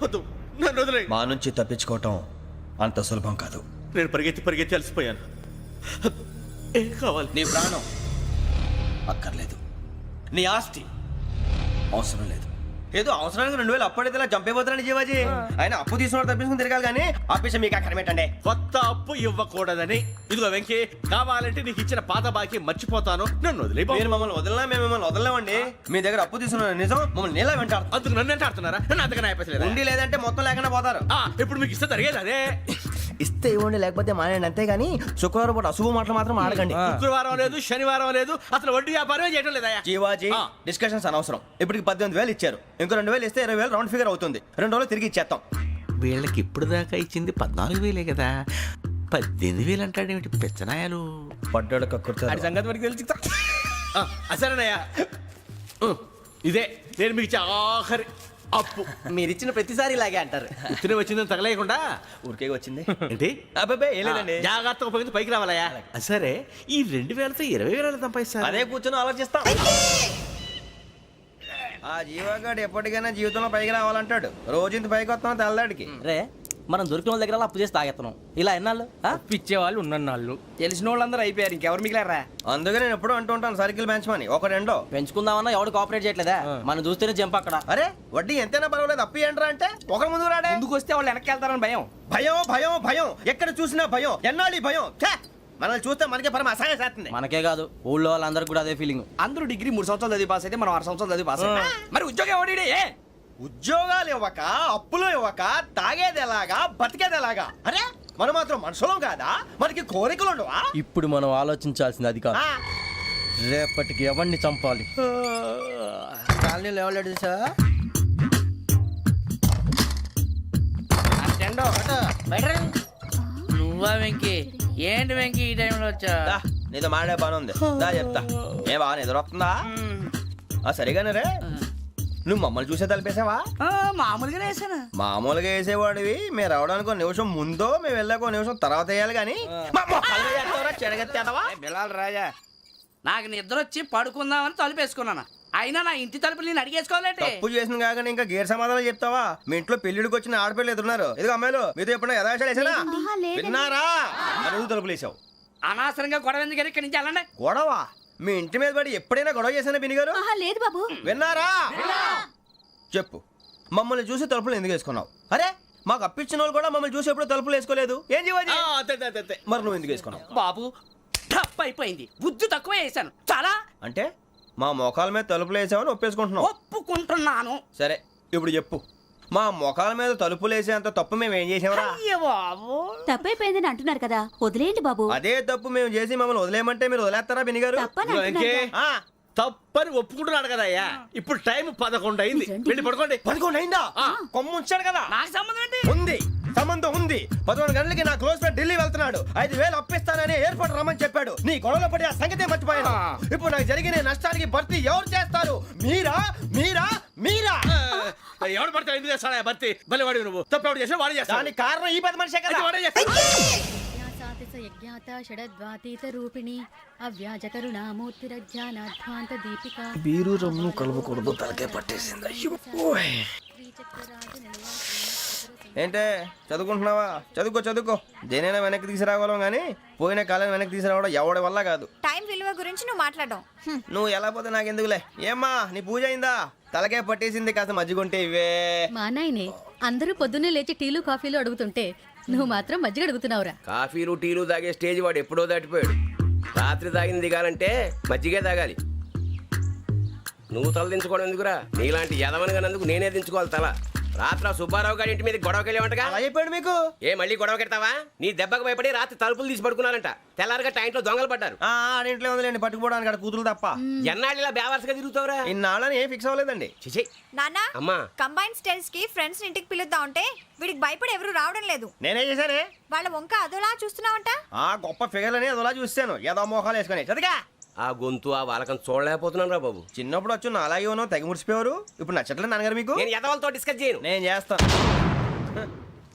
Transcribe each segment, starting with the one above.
వద్దు, నన్ను వదిలే. మా నుంచి తప్పించుకోవటం అంత సులభం కాదు. నేను పరిగెత్తి అలసిపోయాను. ఏం కావాలి? నీ ప్రాణం అక్కర్లేదు, నీ ఆస్తి అవసరం లేదు. ఏదో అవసరానికి 2000 అప్పటిలా చంపేపోతున్నాడు జీవాజీ. ఆయన అప్పు తీసుకున్న తప్పించుకుని తిరగాలి కానీ ఆపేసి మీకు అక్కడ పెట్టండి. కొత్త అప్పు ఇవ్వకూడదని. ఇదిగో వెంకీ, కావాలంటే నీకు ఇచ్చిన పాత బాకీ మర్చిపోతాను, నన్ను వదిలే. మీరు మమ్మల్ని వదలనా? మేము మిమ్మల్ని వదలలేమండి. మీ దగ్గర అప్పు తీసుకున్న నిజం మమ్మల్ని నీలా వెంటాడు. అందుకు నన్ను ఎంత ఆడుతున్నారా? నన్ను అంతగా అయిపోలేదు. ఉండి లేదంటే మొత్తం లేకుండా పోతారు. ఇప్పుడు మీకు ఇస్తే జరిగేది అదే. ఇస్తే ఇవ్వండి, లేకపోతే మానేయండి, అంతేగాని శుక్రవారం పూట అశుభ మాటలు మాత్రం ఆడకండి. శుక్రవారం లేదు, శనివారం లేదు, అసలు వడ్డీ వ్యాపారం చేయటం లేదా? జీవాజీ, డిస్కషన్స్ అనవసరం. ఇప్పటికి 18,000 ఇచ్చారు, ఇంకో 2,000 ఇస్తే 20,000 రౌండ్ ఫిగర్ అవుతుంది. 2 రోజులు తిరిగి ఇచ్చేస్తాం. వీళ్ళకి ఇప్పుడు దాకా ఇచ్చింది 14,000 కదా, 18,000 అంటాడేమిటి పెచ్చనాయాలు? పడ్డాడు కక్కుర్తాడు. సంగతి వరకు తెలిసి సరేనయ్యా, ఇదే నేను మీకు ఇచ్చే ఆఖరి అప్పు. మీరు ఇచ్చిన ప్రతిసారి ఇలాగే అంటారు. ఉత్తినే వచ్చిందని తగలేయకుండా ఊరికే వచ్చింది ఏంటి? అబ్బాయి ఏం లేదండి. జాగ్రత్తగా ఉపయోగించి పైకి రావాలయ్యా. సరే, ఈ 2,000తో 20,000 సంపాదిస్తారు. అదే కూర్చొని ఆలోచిస్తాం. ఆ జీవగాడు ఎప్పటికైనా జీవితంలో పైకి రావాలంటాడు. రోజు ఇంత పైకి వస్తాం తెల్లడికి. రే, మనం దొరికిన వాళ్ళ దగ్గర అప్పు చేసి తాగెత్తనం. ఇలా ఎన్నాళ్ళు పిచ్చే వాళ్ళు ఉన్నన్నాళ్ళు తెలిసిన వాళ్ళందరూ అయిపోయారు, ఇంకెవరు మిగిలారా? అందుకే నేను ఎప్పుడూ అంటూ ఉంటాను, సర్కిల్ బెంచ్ మని ఒక రెండో పెంచుకుందామన్నా ఎవడు కోఆపరేట్ చేయట్లేదా? మనం చూస్తేనే జంప్ అక్కడ. అరే వడ్డీ ఎంతైనా పర్వాలేదు, అప్పు ఏంట్రా అంటే ఒక ముందు రాడే. ముందుకు వస్తే వాళ్ళు వెనక్కి వెళ్తారని భయం. భయం భయం భయం, ఎక్కడ చూసినా భయం. ఎన్నాళ్ళు భయం? మనల్ని చూస్తే మనకే పరమ అసహాయం చేస్తుంది. మనకే కాదు, ఊళ్ళో వాళ్ళందరికీ కూడా అదే ఫీలింగ్. అందరూ డిగ్రీ 3 సంవత్సరాలు చదివి పాస్ అయితే మనం 6 సంవత్సరాలు చదివి పాస్ అయ్యాం. మరి ఉద్యోగం ఎవడి? ఉద్యోగాలు ఇవ్వక, అప్పులు ఇవ్వక, తాగేది ఎలాగా, బతికేది ఎలాగా? అరే మనం మాత్రం మనుషులం కాదా? మనకి కోరికలు ఉండవా? ఇప్పుడు మనం ఆలోచించాల్సింది అది కాదు, రేపటికి ఎవరిని చంపాలి. కాలనీలో ఎవరు సార్? నువ్వా వెంకీ? ఏంటి వెంకీ ఈ టైంలో వచ్చా? నీతో మాడే పని ఉంది, దా చెప్తా. ఏ బాగా నిద్రొస్తుందా? సరిగానే రే, నువ్వు మమ్మల్ని చూసే తలిపేసావా? మామూలుగానే వేసాను. మామూలుగా వేసేవాడివి. మేము రావడానికి 1 నిమిషం ముందో, మేము వెళ్ళాక 1 నిమిషం తర్వాత వేయాలి కానీ బిలాల్ రాజా, నాకు నిద్ర వచ్చి పడుకుందామని తలుపేసుకున్నాను. అయినా నా ఇంటి తలుపులు నేను అడిగేసుకోవాలంటే తప్పు చేసిన కాక ఇంకా గేర్ సమాధానం చెప్తావా? మీ ఇంట్లో పెళ్లిడికి వచ్చిన ఆడపిల్లలు ఎదురున్నారు. ఇదిగో అమ్మాయిలు, మీతో ఎప్పుడైనా యథాశాలు వేసానా? విన్నారా? అడుగు తలుపులు వేసావు. అనవసరంగా గొడవ ఎందుకు? ఇక్కడి నుంచి వెళ్ళండి. గొడవ? మీ ఇంటి మీద పడి ఎప్పుడైనా గొడవ చేశానా బినిగారు? లేదు బాబు. విన్నారా? చెప్పు, మమ్మల్ని చూసి తలుపులు ఎందుకు వేసుకున్నావు? అరే మాకు అప్పించిన వాళ్ళు కూడా మమ్మల్ని చూసి ఎప్పుడు తలుపులు వేసుకోలేదు. ఏం చేయాలి? మరి నువ్వు ఎందుకు వేసుకున్నావు? బాబు టప్ అయిపోయింది, బుద్ధి తక్కువ వేసాను చాలా. అంటే మా మోకాల మీద తలుపులు వేసామని ఒప్పేసుకుంటున్నావు? ఒప్పుకుంటున్నాను. సరే ఇప్పుడు చెప్పు, మా మొఖాల మీద తలుపులు వేసేంత తప్పు మేము ఏం చేసామరా? తప్పైపోయిందని అంటున్నారు కదా, వదిలేయండి బాబు. అదే తప్పు మేము చేసి మమ్మల్ని వదిలేయమంటే మీరు వదిలేస్తారా బినిగారు? తప్పని ఒప్పుకుంటున్నాడు కదా అయ్యా. ఇప్పుడు టైం 11 అయింది, వెళ్ళి పడుకోండి. 11 అయిందా? కొమ్ము ఉంచాడు కదా. నాకు సంబంధం ఏంటి? ఉంది, సంబంధం ఉంది. 11 గంటలకి నా క్లోజ్ ఫ్రెండ్ ఢిల్లీ వెళ్తున్నాడు. 5,000 అప్పిస్తానని ఎయిర్పోర్ట్ రమ్మని చెప్పాడు. నీ గొడవలో పడి ఆ సంగతే మర్చిపోయాను. ఇప్పుడు నాకు జరిగిన నష్టానికి భర్తీ ఎవరు చేస్తారు? మీరా మీరా మీరా? ఎవడు పడితే ఎందుకు చేస్తాడా భర్తీ? భలే వాడి నువ్వు. తప్పు ఎవడు చేసినా వాడు చేస్తాడు. దానికి కారణం ఈ 10 మనిషే కదా. వాడే చేస్తాడు. బీరు రమ్ము కలుపుకూడదు, తలకే పట్టేసింది. ఏంటే చదువుకుంటున్నావా? చదువుకో చదువుకో. దేనైనా వెనక్కి తీసుకురావాలం కానీ పోయిన కాలం వెనక్కి తీసుకురావడం ఎవడి వల్ల కాదు. టైం విలువ గురించి నువ్వు మాట్లాడడం. నువ్వు ఎలా పోతే నాకు ఎందుకులే. ఏమ్మా నీ పూజ అయిందా? తలకే పట్టేసింది, కాస్త మజ్జిగుంటే ఇవే. మా నాయనే అందరూ పొద్దున్నే లేచి టీలు కాఫీలు అడుగుతుంటే నువ్వు మాత్రం మజ్జిగ అడుగుతున్నావురా. కాఫీలు టీలు తాగే స్టేజ్ వాడు ఎప్పుడో దాటిపోయాడు. రాత్రి తాగింది దిగాలంటే మజ్జిగే తాగాలి. నువ్వు తల దించుకోవడం ఎందుకురా? నీలాంటి యదవనగానందుకు నేనే దించుకోవాలి తల. రాత్రి సుబ్బారావు గారి ఇంటి మీద గొడవకి వెళ్ళేవంటగా. అలా చెప్పాడు మీకు? ఏ మళ్ళీ గొడవ కెడతావా? నీ దెబ్బకు భయపడి రాత్రి తలుపులు తీసి పడుకున్నారంట. తెల్లారగా టైంట్లో దొంగలు పడ్డారు. ఆడింట్లో ఉందిలేండి, పట్టుకుపోవడానికి అక్కడ కూతురు తప్ప. ఎన్నాళ్ళు ఇలా బేవర్స్గా తిరుగుతావురా? ఇన్నాళ్ళని ఏం ఫిక్స్ అవ్వలేదండి. చిచి నాన్న, అమ్మా, కంబైన్ స్టైల్స్ కి ఫ్రెండ్స్ ఇంటికి పిలుద్దాం అంటే వీడికి భయపడి ఎవరు రావడం లేదు. నేనే చేశానే. వాళ్ళ వంక అదోలా చూస్తున్నావంట. గొప్ప ఫిగర్ అని అదోలా చూస్తాను, ఏదో మోహాలు వేసుకొని. చదిగా ఆ గొంతు ఆ వాలకం చూడలేకపోతున్నాను రా బాబు. చిన్నప్పుడు వచ్చి నా అలాగే ఉన్నావు, తెగ ముడిచిపోయారు. ఇప్పుడు నచ్చట్లేదు నాన్నగారు మీకు? నేను యదవలతో డిస్కస్ చేయను. నేను చేస్తాను.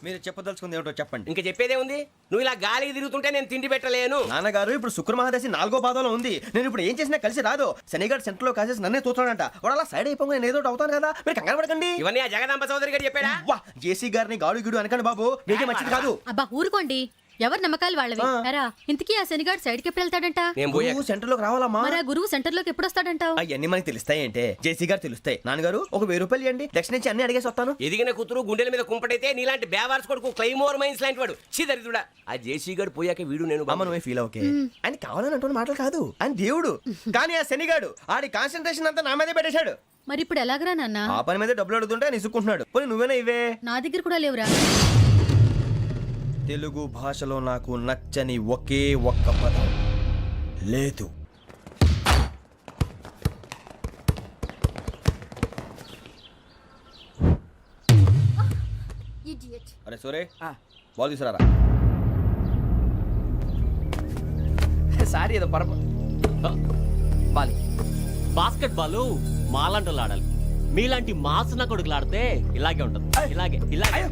మీరు చెప్పదలుచుకుంది ఏమిటో చెప్పండి. ఇంకా చెప్పేదే ఉంది. నువ్వు ఇలా గాలికి తిరుగుతుంటే నేను తిండి పెట్టలేను. నాన్నగారు ఇప్పుడు శుక్ర మహాదశి 4వ పాదంలో ఉంది. నేను ఇప్పుడు ఏం చేసినా కలిసి రాదు. శనిగారు సెంటర్ లో కాసేసి నన్నే చూస్తాడంట. వాడు అలా సైడ్ అయిపోయి నేను ఏదో ఒకటి అవుతాను కదా, మీరు కంగారు పడకండి. ఇవన్నీ ఆ జగదాంబ చౌదరి గారు చెప్పాడా? వా జేసీ గారిని గాడు గిడు అనకండి బాబు, మీకే మంచిది కాదు. అబ్బా ఊరుకోండి, ఎవరి నమ్మకాలు వాళ్ళవి. ఎరా ఇంతకీ ఆ శనిగాడు సైడ్కి ఎప్పుడు వెళ్తాడంట? నేను పోయా. నువ్వు సెంటర్ లోకి రావాలమ్మా. మరి ఆ గురువు సెంటర్ లోకి ఎప్పుడు వస్తాడంటావు? అవన్నీ మనకి తెలుస్తాయి అంటే జేసీ గారు తెలుస్తాయి. నాన్నగారు ఒక 1000 రూపాయలు ఇవ్వండి, దక్షిణ నుంచి అన్ని అడిగేసి వస్తాను. ఎదిగిన కూతురు గుండెల మీద కుంపటైతే నీలాంటి బేవార్స్ కొడుకు క్లైమోర్ మైన్స్ లాంటి వాడు దరిద్రుడా. ఆ జేసీ గారు పోయాక వీడు నేను అమ్మ నువ్వే ఫీల్ ఓకే. ఆయన కావాలని అంటున్న మాటలు కాదు, ఆయన దేవుడు. కానీ ఆ శనిగాడు ఆడి కాన్సన్ట్రేషన్ అంతా నా మీదే పెట్టేశాడు. మరి ఇప్పుడు ఎలాగరా నాన్న? ఆ పని మీద డబ్బులు అడుగుతుంటే నిసుక్కుంటున్నాడు. పోనీ నువ్వేనా ఇవే? నా దగ్గర కూడా లేవురా. తెలుగు భాషలో నాకు నచ్చని ఒకే ఒక్క పదం లేదు. అరే సోరే బాల్ తీసుకురారా. సారీ ఏదో పరప బాలి. బాస్కెట్ బాల్ మాలాంటి వాళ్ళు ఆడాలి. మీలాంటి మాసున కొడుకులు ఆడితే ఇలాగే ఉంటుంది. ఇలాగే ఇలాగే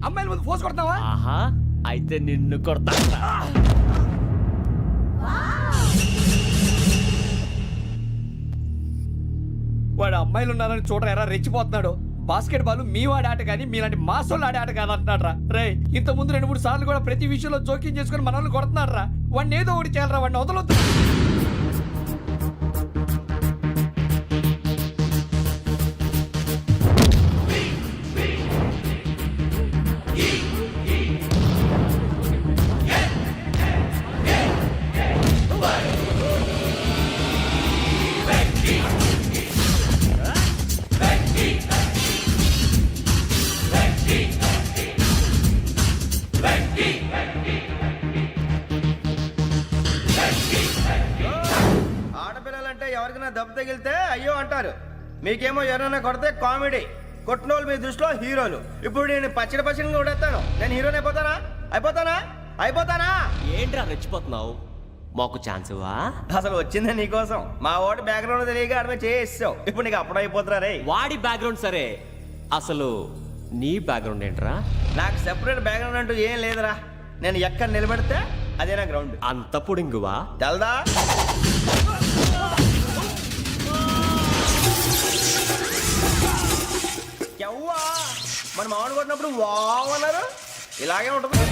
అమ్మాయిల ముందు ఫోర్స్ కొడతావా? ఆహా, అయితే నిన్ను కొడతా. వాడు అమ్మాయిలు ఉన్నారని చూడరా ఎరా రెచ్చిపోతున్నాడు. బాస్కెట్ బాల్ మీ వాడి ఆట కానీ మీలాంటి మాసోళ్ళు ఆడే ఆట కాదు అంటున్నాడు రా. రే ఇంత ముందు 2-3 సార్లు కూడా ప్రతి విషయంలో జోక్యం చేసుకుని మన వాళ్ళు కొడుతున్నాడు రా. వాడిని ఏదో ఒకటి చేయాలరా, వాడిని వదలొద్దు. ఆడపిల్లలంటే ఎవరికైనా దెబ్బ తగిలితే అయ్యో అంటారు, మీకేమో ఎవరైనా కొడితే కామెడీ. కొట్టినోళ్ళు మీ దృష్టిలో హీరోలు. ఇప్పుడు నేను పచ్చడి కొడేస్తాను, నేను హీరోని అయిపోతానా? ఏంట్రా రెచ్చిపోతున్నావు? మాకు ఛాన్స్ ఇవ్వా? అసలు వచ్చిందే నీకోసం. మా ఓటు బ్యాక్గ్రౌండ్ తెలియక ఆడమే చేసావు. ఇప్పుడు నీకు అప్పుడు అయిపోతున్నా రే. వాడి బ్యాక్గ్రౌండ్ సరే, అసలు నీ బ్యాక్గ్రౌండ్ ఏంట్రా? నాకు సెపరేట్ బ్యాక్గ్రౌండ్ అంటూ ఏం లేదురా. నేను ఎక్కడ నిలబడితే అదే నా గ్రౌండ్. అంత పుడింగువా? తెల్దా? ఎవ్వా మన మామిడి కొట్టినప్పుడు వావ్ అన్నారు, ఇలాగే ఉంటుంది.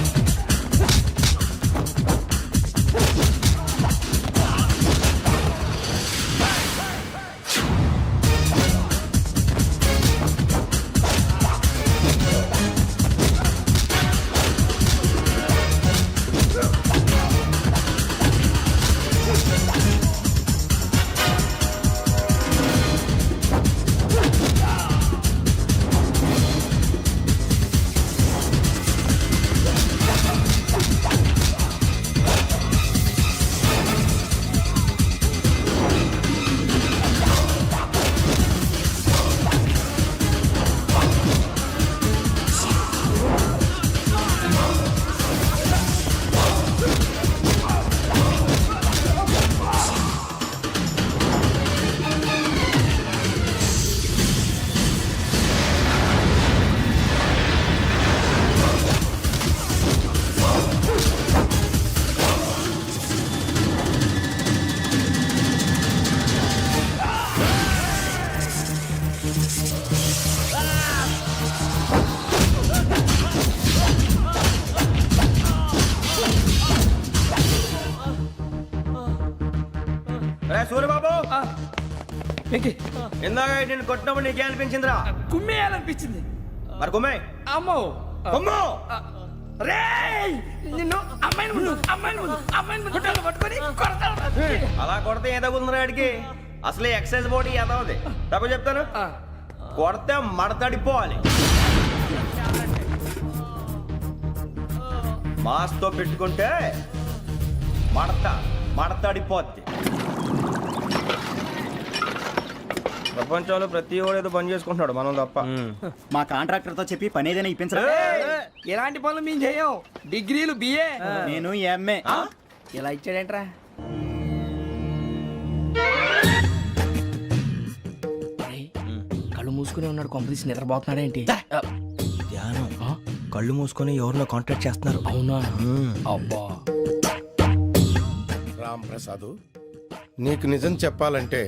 సూర్యబాబు ఇందాక నేను కొట్టినప్పుడు నీకే అనిపించిందిరా? కుమ్మేయాలనిపించింది. మరి కుమ్మే. అమ్మో కుమ్ము. రేయ్ నిన్ను అమ్మాయిని గుడ్డలు పట్టుకొని కొడతాను. అలా కొడితే ఏ తగులుందిరా ఆడికి? అసలే ఎక్సైజ్ బాడీ ఏదవుది. తప్పు చెప్తాను, కొడితే మడతడిపోవాలి. మాస్తో పెట్టుకుంటే మడతడిపోద్ది. ప్రపంచంలో ప్రతి వాడు ఏదో పని చేసుకుంటున్నాడు, మనం తప్ప. మా కాంట్రాక్టర్ తో చెప్పి పని ఏదైనా ఇప్పించరా? ఎలాంటి పనులు మేము చేయం. డిగ్రీలు బిఏ, నేను ఎంఏ. ఇలా ఇచ్చాడేంట్రా? కళ్ళు మూసుకునే ఉన్నాడు, కొంప తీసి నిద్రపోతున్నాడేంటి? కళ్ళు మూసుకొని ఎవరినో కాంటాక్ట్ చేస్తున్నారు. అవునా? అబ్బా. రామ్ ప్రసాద్, నీకు నిజం చెప్పాలంటే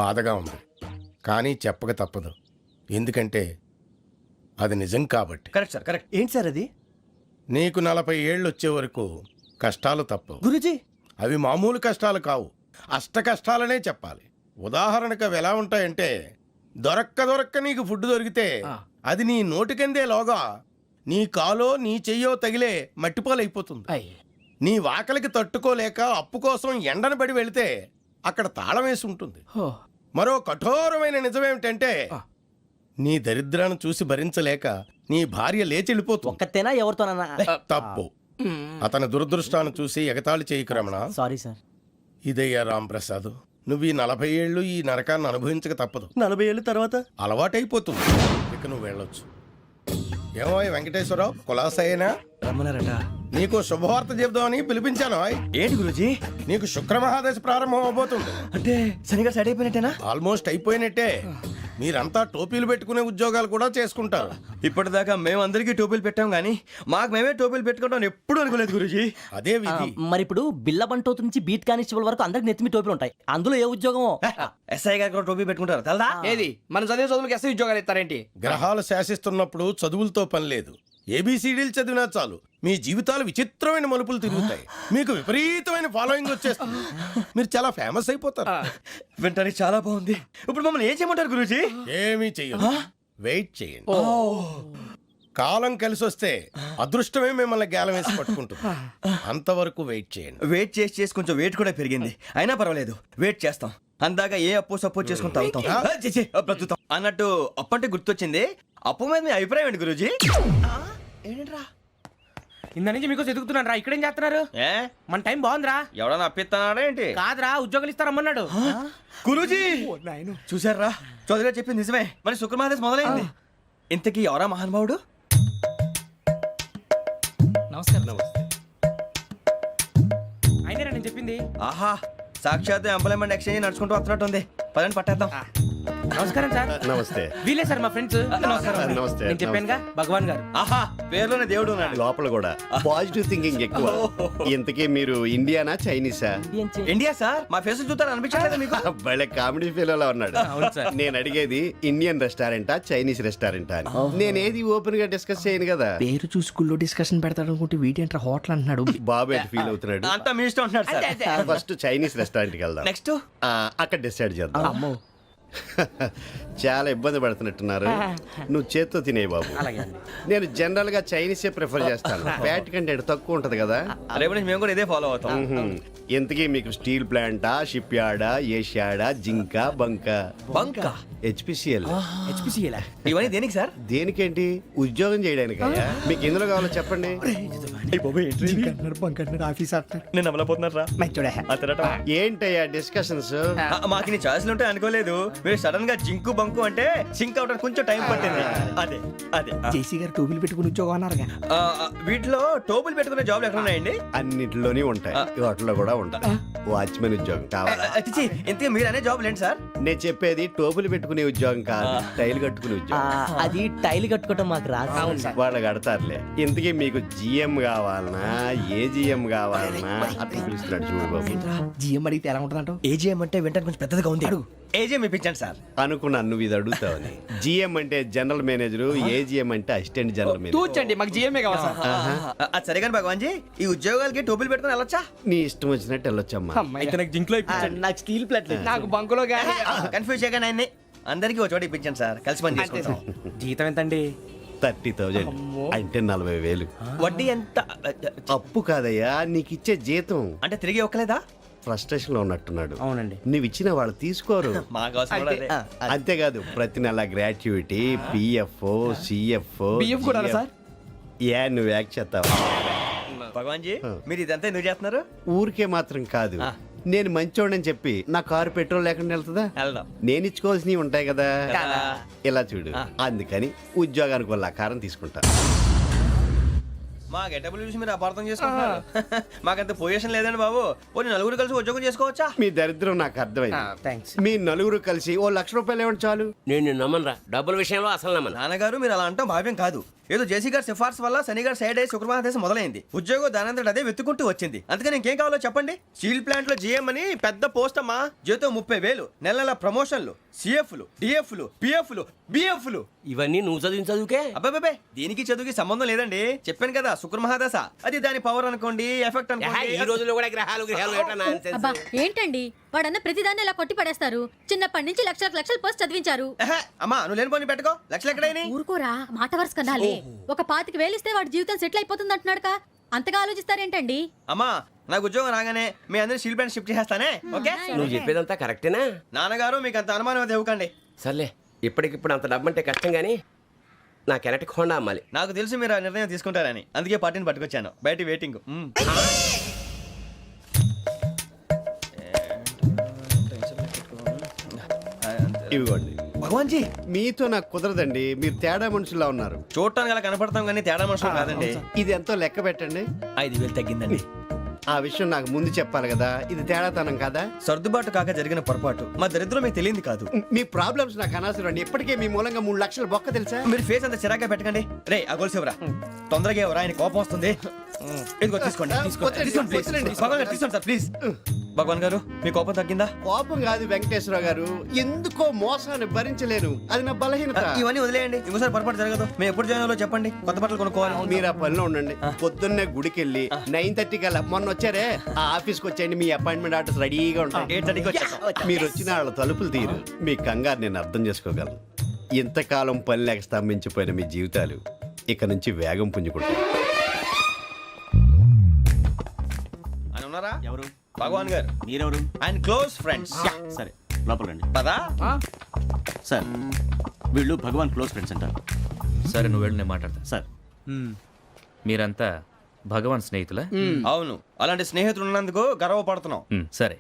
బాధగా ఉంది, కానీ చెప్పక తప్పదు. ఎందుకంటే అది నిజం కాబట్టి. Correct sir, correct. ఏంటి సార్ అది? నీకు 40 ఏళ్ళు వచ్చే వరకు కష్టాలు తప్పవు. గురూజీ, అవి మామూలు కష్టాలు కావు, అష్ట కష్టాలనే చెప్పాలి. ఉదాహరణకు అవి ఎలా ఉంటాయంటే, దొరక్క నీకు ఫుడ్ దొరికితే అది నీ నోటికందే లోగా నీ కాలో నీ చెయ్యో తగిలే మట్టిపాలైపోతుంది. నీ వాకలికి తట్టుకోలేక అప్పు కోసం ఎండను పడి వెళితే అక్కడ తాళం వేసి ఉంటుంది. మరో కఠోరమైన నిజమేమిటంటే, నీ దరిద్రాన్ని చూసి భరించలేక నీ భార్య లేచి వెళ్ళిపోతుంది. ఒక్కతేనా ఎవరితోనన్నా? తప్పు. అతని దురదృష్టాన్ని చూసి ఎగతాళి చేయకు రమణ. Sorry sir. ఇదయ్యా రాంప్రసాద్, నువ్వు ఈ 40 ఏళ్ళు ఈ నరకాన్ని అనుభవించక తప్పదు. 40 ఏళ్ళ తర్వాత అలవాటైపోతుంది. ఇక నువ్వు వెళ్ళొచ్చు. ఏమో వెంకటేశ్వరరావు, కులాసైనా రమ్మన్నారట. నీకు శుభవార్త చెబుదామని పిలిపించాను. ఏంటి గురూజీ? నీకు శుక్రమహాదశ ప్రారంభం అవబోతుంది. అంటే శనిగా సెట్ అయిపోయినట్టేనా? ఆల్మోస్ట్ అయిపోయినట్టే. మీరంతా టోపీలు పెట్టుకునే ఉద్యోగాలు కూడా చేసుకుంటారు. ఇప్పటిదాకా మేమందరికీ టోపీలు పెట్టాం కానీ మాకు మేమే టోపీలు పెట్టుకుంటాం ఎప్పుడు అనుకోలేదు గురూజీ. అదే విధి. మరి ఇప్పుడు బిల్ల బంటోతు నుంచి బీట్ కానిస్టేబుల్ వరకు అందరికి నెత్తిమి టోపీలు ఉంటాయి. అందులో ఏ ఉద్యోగమో? ఎస్ఐ గారు కూడా టోపీ పెట్టుకుంటారు తెలదా? ఏది మన చదివే చదువులకు ఎస్ఐ ఉద్యోగాలు ఇస్తారేంటి? గ్రహాలు శాసిస్తున్నప్పుడు చదువులతో పని లేదు. ఏబిసిడీలు చదివినా చాలు మీ జీవితాలు విచిత్రమైన మలుపులు తిరుగుతాయి. మీకు విపరీతమైన ఫాలోయింగ్ వచ్చేస్తుంది. మీరు చాలా ఫేమస్ అయిపోతారు. వింటానికి చాలా బాగుంది. ఇప్పుడు మమ్మల్ని ఏం చేయమంటారు గురూజీ? ఏమీ చెయ్యదు, వెయిట్ చేయండి. కాలం కలిసి వస్తే అదృష్టమే మిమ్మల్ని గేలం వేసి పట్టుకుంటుంది. అంతవరకు వెయిట్ చేయండి. వెయిట్ చేసి కొంచెం వెయిట్ కూడా పెరిగింది. అయినా పర్వాలేదు, వెయిట్ చేస్తాం. అందాక ఏ అప్పు సపోర్ట్ చేసుకుని తాగుతాం, బ్రతుకుతాం అన్నట్టు. అప్పు అంటే గుర్తొచ్చింది. అప్పు మీద మీ అభిప్రాయం ఏంటి గురూజీ? ఏంటరా ఇంత నుంచి మీకు ఎదుగుతున్నాను రా. ఇక్కడేం చేస్తున్నారు? మన టైం బాగుందిరా. ఎవడన్నా అప్పిస్తున్నాడా ఏంటి? కాదురా, ఉద్యోగాలు ఇస్తారమ్మన్నాడు. గురూజీ చూసారా, చౌదరిగా చెప్పింది నిజమే. మరి శుక్రమాదేశ్ మొదలైంది. ఇంతకీ ఎవరా మహానుభావుడు? నమస్కారం. అయినా నేను చెప్పింది. ఆహా, సాక్షాత్ ఎంప్లాయ్మెంట్ ఎక్స్చేంజ్ నడుచుకుంటూ వస్తున్నట్టు ఉంది. పదండి పట్టేద్దాం. నమస్కారం సార్. నమస్తే. వీలే సార్ మా ఫ్రెండ్స్. నమస్తే. నేను చెప్పానుగా, భగవాన్ గారు. ఆహా, పేర్లోనే దేవుడు ఉన్నాడు. లోపల కూడా పాజిటివ్ థింకింగ్ ఎక్కువ. ఇంతకీ మీరు ఇండియానా చైనీసా? India sir. మా ఫేస్ చూస్తారు అనిపించలేదు మీకు? భలే కామెడీ ఫీల్ లా ఉన్నాడు. నేను అడిగేది ఇండియన్ రెస్టారెంటా చైనీస్ రెస్టారెంటా అని. నేనేది ఓపెన్ గా డిస్కస్ చేయను కదా. పేరు చూసుకుల్లో డిస్కషన్ పెడతాడు అనుకుంటే వీటేంట్రా హోటల్ అంటున్నాడు. బాబు ఎట్ ఫీల్ అవుతున్నాడు. అంతా మీ ఇష్టం ఉంటున్నాడు సార్. ఫస్ట్ చైనీస్ రెస్టారెంట్ కి వెళ్దాం. నెక్స్ట్ అక్కడ డిసైడ్ చేద్దాం. చాలా ఇబ్బంది పడుతున్నట్టున్నారు. నువ్వు చేత్తో తినే బాబు. నేను జనరల్ గా చైనీసే ప్రిఫర్ చేస్తాను. ఫ్యాట్ కంటెంట్ తక్కువ ఉంటది కదా. రేపు నుంచి మేము కూడా ఇదే ఫాలో అవుతాం. ఎంతకీ మీకు స్టీల్ ప్లాంటా, షిప్ యార్డా, ఏషియాడా, జింక, బంకా? బంకా, హెచ్పిసిఎల్. ఇవన్నీ దేనికి సార్? దేనికేంటి? ఉద్యోగం చేయడానికి. మీకు ఎందులో కావాలో చెప్పండి. నేను అమలపోతున్నారా? ఏంటయ్యా డిస్కషన్స్? మాకు నీ ఛాయిస్లు ఉంటాయి అనుకోలేదు. మీరు సడన్ గా జింకు బంకు అంటే సింక్ అవడానికి కొంచెం టైం పట్టింది. అదే అదే జేసీ గారు టోపీలు పెట్టుకుని ఉద్యోగం అన్నారుగా. వీటిలో టోపులు పెట్టుకునే జాబ్లు ఎక్కడ ఉన్నాయండి? అన్నిటిలోనే ఉంటాయి, వాటిలో కూడా ఉంటాయి. వాచ్మెన్ ఉద్యోగం కావాలా? ఇంతకీ మీరు అనే జాబ్ ఏంటి సార్? నేను చెప్పేది టోపులు పెట్టుకునే ఉద్యోగం కాదు, టైల్ కట్టుకునే ఉద్యోగం. అది టైల్ కట్టుకోవటం మాకు రాదు. వాళ్ళు కడతారులే. ఇంతకీ మీకు జిఎం కావాలనా, ఏ జిఎం కావాలనా? అట్లా పిలుస్తున్నాడు చూడు బాబు. జిఎం అడిగితే ఎలా ఉంటుందంట? ఏజీఎం అంటే వెంటనే కొంచెం పెద్దదిగా ఉంది. అడుగు. ఏజీఎం ఇప్పించండి సార్. అనుకున్నాను నువ్వు ఇది అడుగుతావని. జిఎం అంటే జనరల్ మేనేజర్, ఏజిఎం అంటే అసిస్టెంట్ జనరల్ మేనేజర్. తూచండి, మాకు జిఎంఏ కావాలి సార్. అది సరే కానీ భగవాన్ జీ, ఈ ఉద్యోగాలకి టోపులు పెట్టుకుని వెళ్ళొచ్చా? నీ ఇష్టం వచ్చినట్టు వెళ్ళొచ్చమ్మా. అయితే నాకు జింక్ లో నాకు స్టీల్ ప్లేట్. నాకు బంకులో గానీ. కన్ఫ్యూజ్ చేయగానే ఆయన్ని అందరికీ ఒక చోట ఇప్పించండి సార్. కలిసి పని చేసుకుంటాం. జీతం ఎంతండి? 30,000 అంటే 40,000. వడ్డీ ఎంత? అప్పు కాదయ్యా, నీకు ఇచ్చే జీతం. అంటే తిరిగి ఒక్కలేదా? ఫ్రస్ట్రేషన్ లో ఉన్నట్టున్నాడు. అవునండి. నువ్వు ఇచ్చిన వాళ్ళు తీసుకోరు. మాకు అవసరం కూడా అదే. అంతేకాదు ప్రతి నెల గ్రాట్యుటీ, పిఎఫ్, సిఎఫ్. బియ్యం కూడా సార్? ఏ నువ్వు యాక్ట్ చేస్తావా? భగవాన్ జీ, మీరు ఇదంతా ఎందుకు చేస్తున్నారు? ఊరికే మాత్రం కాదు, నేను మంచోడని చెప్పి నా కారు పెట్రోల్ లేకుండా వెళ్తుందా? వెళ్దాం. నేను ఇచ్చుకోవాల్సినవి ఉంటాయి కదా. కదా. ఇలా చూడు, అందుకని ఉద్యోగానికి వాళ్ళ ఆకారం తీసుకుంటా. మా గెటబుల్ చూసి మీరు అపార్థం చేసుకుంటున్నారు. మాకంత పొజిషన్ లేదండి బాబు. పోనీ నలుగురు కలిసి ఉద్యోగం చేసుకోవచ్చా? మీ దరిద్రం నాకు అర్థమైంది. థ్యాంక్స్. మీ నలుగురు కలిసి ఓ ₹1,00,000 ఇవ్వండి చాలు. నేను నమ్మనరా, డబ్బుల విషయంలో అసలు నమ్మను. నాన్నగారు మీరు అలా అంటాం భావ్యం కాదు. ఏదో జేసీ గారి సిఫార్సు వల్ల శని గారు సైడ్ అయ్యి శుక్రవారం మొదలైంది. ఉద్యోగం దానంతటి అదే వెతుకుంటూ వచ్చింది. అందుకని ఇంకేం కావాలో చెప్పండి. స్టీల్ ప్లాంట్ లో జీఎం అని పెద్ద పోస్ట్ అమ్మా. జీతం 30,000, నెల నెల ప్రమోషన్లు, సిఎఫ్లు, డిఎఫ్లు, పిఎఫ్లు, బిఎఫ్లు. ఇవన్నీ నువ్వు చదివిన చదువుకే. అబ్బాబే దీనికి చదువుకి సంబంధం లేదండి. చెప్పాను కదా శుక్ర మహాదశ. అది దాని పవర్ అనుకోండి, ఎఫెక్ట్ ఈ అనుకోండి. రోజుల్లో కూడా గ్రహాలు ఏటా nonsense? అబ్బా ఏంటండి వాడన్న ప్రతిదాన్ని ఇలా కొట్టి పడేస్తారు. చిన్నప్పటి నుంచి లక్షలు పోస్ట్ చదివించారు. అమ్మా నువ్వు లేని పోనీ పెట్టుకో. లక్షలు ఎక్కడైనా ఊరుకోరా, మాట వరుస కనాలి. ఒక 25,000 ఇస్తే వాడి జీవితం సెటిల్ అయిపోతుంది అంటున్నాడుగా. అంతగా ఆలోచిస్తారేంటండి? అమ్మా నాకు ఉద్యోగం రాగానే మీ అందరూ స్టీల్ ప్లాంట్ షిఫ్ట్ చేస్తానే. ఓకే నువ్వు చెప్పేదంతా కరెక్టేనా? నాన్నగారు మీకు అంత అనుమానం అయితే ఇవ్వకండి. సర్లే, ఇప్పటికిప్పుడు అంత డబ్బు అంటే కష్టం కానీ నా కెనటిక్ హోండా అమ్మాలి. నాకు తెలుసు మీరు ఆ నిర్ణయం తీసుకుంటారని, అందుకే పార్టీని పట్టుకొచ్చాను. బయట వెయిటింగ్. ఇవ్వండి. భగవాన్ జీ మీతో నాకు కుదరదండి. మీరు తేడా మనుషుల్లా ఉన్నారు. చూడటానికి అలా కనపడతాం కానీ తేడా మనుషులు కాదండి. ఇది ఎంతో లెక్క పెట్టండి. 5,000 తగ్గిందండి. ఆ విషయం నాకు ముందు చెప్పాలి కదా. ఇది తేడాతనం కదా. సర్దుబాటు కాక జరిగిన పొరపాటు. మా దరిద్రం మీకు తెలియదు కాదు. మీ ప్రాబ్లమ్స్ నాకు అనవసరం అండి. ఇప్పటికే మీ మూలంగా 3 లక్షల బొక్క తెలుసా? మీరు ఫేస్ అంత చిరాగ్గా పెట్టకండి. రే ఆ గొలుసేవరా, తొందరగా ఎవరా, ఆయన కోపం వస్తుంది. ఇదిగో తీసుకోండి. తీసుకోండి ప్లీజ్. భగవాన్ గారు తీసుకోండి సార్ ప్లీజ్. భగవాన్ గారు మీ కోపం తగ్గిందా? కోపం కాదు వెంకటేశ్వర గారు, ఎందుకో మోసాన్ని భరించలేను. అది నా బలహీనత. ఇవన్నీ వదిలేయండి, ఇంకోసారి పొరపాటు జరగదు. మేము ఎప్పుడు జాయిన్ అవ్వాలో చెప్పండి, కొత్త బట్టలు కొనుక్కోవాలి. మీరు ఆ పనిలో ఉండండి. పొద్దున్నే గుడికి వెళ్ళి 9:30 కల్లా, మొన్న వచ్చారే ఆ ఆఫీస్కి వచ్చేయండి. మీ అపాయింట్మెంట్ ఆర్డర్స్ రెడీగా ఉంటాయి. 8:30కి వచ్చేస్తాం. మీరు వచ్చిన వాళ్ళ తలుపులు తీరు. మీ కంగారు నేను అర్థం చేసుకోగలను. ఇంతకాలం పని లేక స్తంభించిపోయిన మీ జీవితాలు ఇక నుంచి వేగం పుంజుకుంటాయి. ఆయన ఉన్నారా? ఎవరు? భగవాన్ గారు. మీరెవరు? ఆయన క్లోజ్ ఫ్రెండ్స్. సరే లోపల రండి. పదా సార్ వీళ్ళు భగవాన్ క్లోజ్ ఫ్రెండ్స్ అంటారు. సరే నువ్వు వెళ్ళి నేను మాట్లాడతా. సార్ మీరంతా భగవాన్ స్నేహితులా? అవును, అలాంటి స్నేహితులు ఉన్నందుకు గర్వపడుతున్నాం. సరే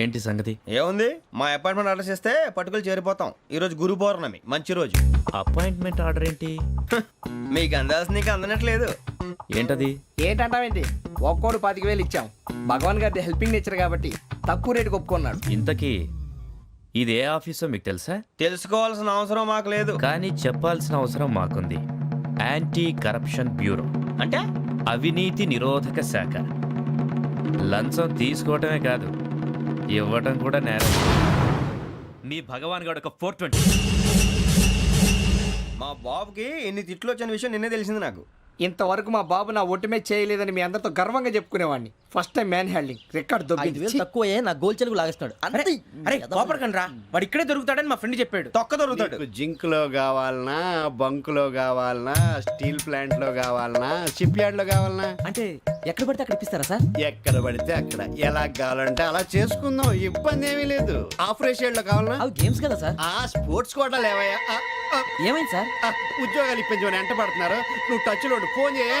ఏంటి సంగతి? ఏముంది, మా అపాయింట్మెంట్ ఆర్డర్ చేస్తే పట్టుకులు చేరిపోతాం. ఈ రోజు గురు పౌర్ణమి, మంచి రోజు. అపాయింట్మెంట్ ఆర్డర్ ఏంటి? మీకు అందాల్సి నీకు అందనట్లేదు. ఏంటది? ఏంటంటావేంటి? ఒక్కోడు 25,000 ఇచ్చాం. భగవాన్ గారి హెల్పింగ్ నేచర్ కాబట్టి తక్కువ రేటుకి ఒప్పుకున్నాడు. ఇంతకీ ఇది ఏ ఆఫీసో మీకు తెలుసా? తెలుసుకోవాల్సిన అవసరం మాకు లేదు. కానీ చెప్పాల్సిన అవసరం మాకుంది. యాంటీ కరప్షన్ బ్యూరో అంటే అవినీతి నిరోధక శాఖ. లంచం తీసుకోవటమే కాదు, ఇవ్వటం కూడా నేరం. మీ భగవాన్ గారు ఒక 420. మా బాబుకి ఎన్ని తిట్లు వచ్చిన విషయం నిన్నే తెలిసింది నాకు. ఇంతవరకు మా బాబు నా ఒట్టుమే చేయలేదని మీ అందరితో గర్వంగా చెప్పుకునేవాడిని. First time man handing record 5,000 తక్కువ నా గోల్ చెలుగు లాగేస్తాడు. అరే కోపడకండి రా, వాడు ఇక్కడే దొరుకుతాడని మా ఫ్రెండ్ చెప్పాడు. తొక్క దొరుకుతాడు. మీకు జింక్ లో కావాలనా, బంక్ లో కావాలనా, స్టీల్ ప్లాంట్ లో కావాలనా, షిప్ యార్డ్ లో కావాలనా? అంటే ఎక్కడ పడితే అక్కడ ఇప్పిస్తారా సార్? ఎక్కడ పడితే అక్కడ, ఎలా కావాలంటే అలా చేసుకుందాం. ఇబ్బంది ఏమీ లేదు. ఆపరేషన్ లో కావాలనా? అవి గేమ్స్ కదా సార్. ఆ స్పోర్ట్స్ కోటా లేవయ్యా. ఏమైంది సార్? ఉద్యోగాలు ఇప్పించమని ఎంట పడుతున్నారు. నువ్వు టచ్ లో ఫోన్ చేయ.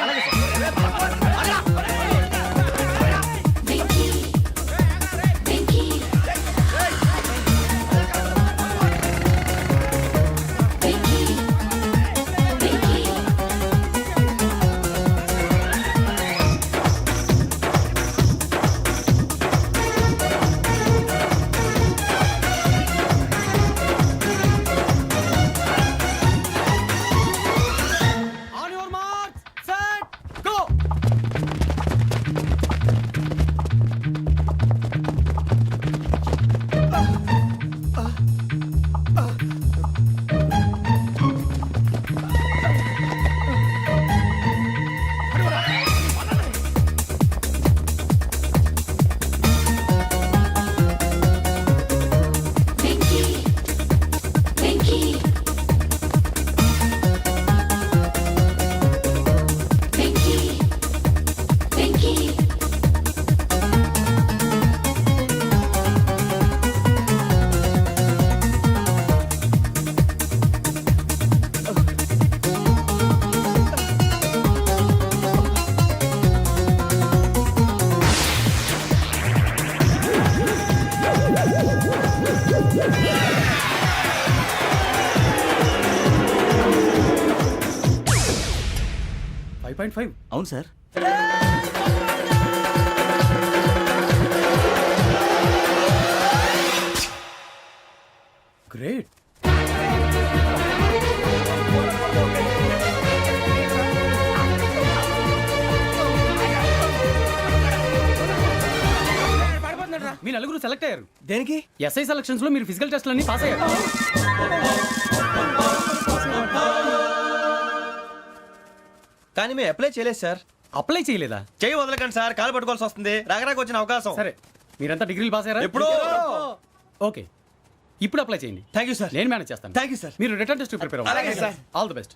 5.5 అవును సార్. గ్రేట్. మీ నలుగురు సెలెక్ట్ అయ్యారు. దేనికి? ఎస్ఐ సెలక్షన్స్ లో మీరు ఫిజికల్ టెస్ట్ అన్ని పాస్ అయ్యారు. కానీ మేము అప్లై చేయలేదు సార్. అప్లై చేయలేదా? చేయి వదలకండి సార్, కాలు పట్టుకోవాల్సి వస్తుంది. రాగరాకు వచ్చిన అవకాశం. సరే, మీరంతా డిగ్రీలు పాస్ అయ్యారా? ఎప్పుడో. ఓకే, ఇప్పుడు అప్లై చేయండి. Thank you sir. నేను మేనేజ్ చేస్తాను. Thank you sir. మీరు రిటర్న్ టెస్ట్ ప్రిపేర్ అలాగే సార్. All the best.